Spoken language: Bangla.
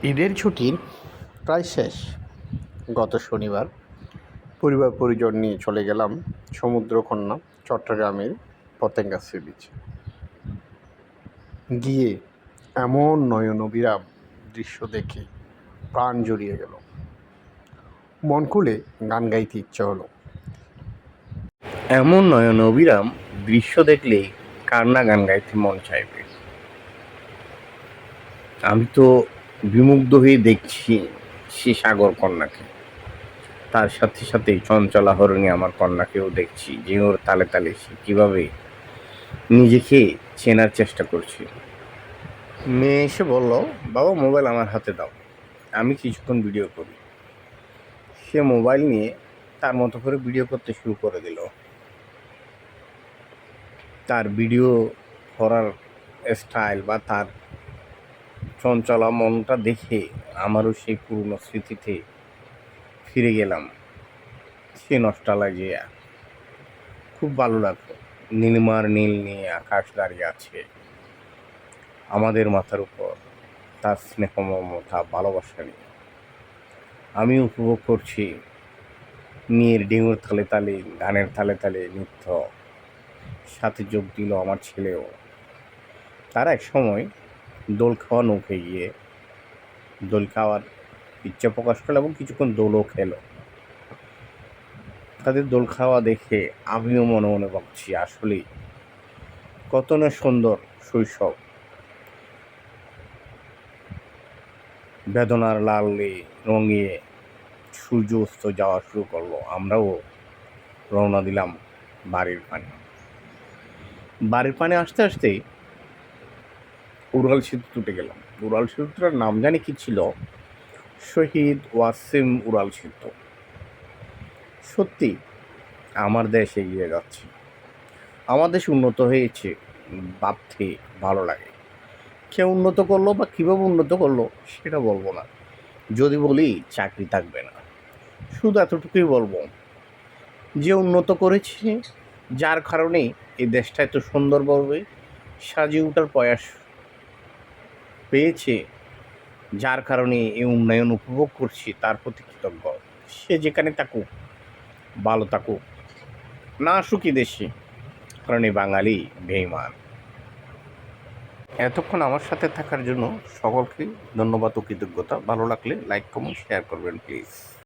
ঈদের ছুটির প্রায় শেষ। গত শনিবার পরিবার পরিজন নিয়ে চলে গেলাম সমুদ্রকন্যা চট্টগ্রামের পতেঙ্গা সি বিচে। গিয়ে এমন নয়নবিরাম দৃশ্য দেখে প্রাণ জুড়িয়ে গেল, মন খুলে গান গাইতে ইচ্ছে হলো। এমন নয়নবিরাম দৃশ্য দেখলেই কার না গান গাইতে মন চাইবে। আমি তো বিমুগ্ধ হয়ে দেখছি সে সাগর কন্যাকে, তার সাথে সাথে চঞ্চলা হরিণী আমার কন্যাকেও দেখছি যে ওর তালে তালে সে কীভাবে নিজেকে চেনার চেষ্টা করছে। মেয়ে এসে বলল, বাবা মোবাইল আমার হাতে দাও, আমি কিছুক্ষণ ভিডিও করি। সে মোবাইল নিয়ে তার মতো করে ভিডিও করতে শুরু করে দিল। তার ভিডিও করার স্টাইল বা তার চঞ্চলা মনটা দেখে আমারও সেই পুরনো স্মৃতিতে ফিরে গেলাম। সে নস্টালজিয়া খুব ভালো লাগলো। নীলিমার নীল নিয়ে আকাশ দাঁড়িয়ে আছে আমাদের মাথার উপর, তার স্নেহ মমতা ভালোবাসা নিয়ে আমি উপভোগ করছি। মেয়ের ঢেউয়ের তালে তালে, গানের তালে তালে নৃত্য, সাথে যোগ দিল আমার ছেলেও। তারা এক সময় দোল খাওয়া নৌকে গিয়ে দোল খাওয়ার ইচ্ছা প্রকাশ করলো এবং কিছুক্ষণ দোলও খেলো। তাদের দোল খাওয়া দেখে আমিও মনে মনে ভাবছি, আসলেই কত না সুন্দর শৈশব। বেদনার লালে রঙে সূর্য অস্ত যাওয়া শুরু করলো। আমরাও রওনা দিলাম বাড়ির পানে আসতে আসতেই উড়াল সেতু টুটে গেলাম। উড়াল সেতুটার নাম জানি কি ছিল, শহীদ ওয়াসিম উড়াল সেতু। সত্যি আমার দেশ এগিয়ে যাচ্ছে, আমার দেশ উন্নত হয়েছে ভাবতে ভালো লাগে। কে উন্নত করলো বা কীভাবে উন্নত করলো সেটা বলবো না। যদি বলি চাকরি থাকবে না, শুধু এতটুকুই বলবো যে উন্নত করেছে, যার কারণে এই দেশটা এত সুন্দরভাবে সাজিয়ে ওঠার প্রয়াস পেয়েছে, যার কারণে এই উন্নয়ন উপভোগ করছি, তার প্রতি কৃতজ্ঞ। সে যেখানে থাকুক, ভালো থাকুক, না সুখী দেশে, কারণ এই বাঙালি বেঈমান। এতক্ষণ আমার সাথে থাকার জন্য সকলকে ধন্যবাদ ও কৃতজ্ঞতা। ভালো লাগলে লাইক কমেন্ট শেয়ার করবেন প্লিজ।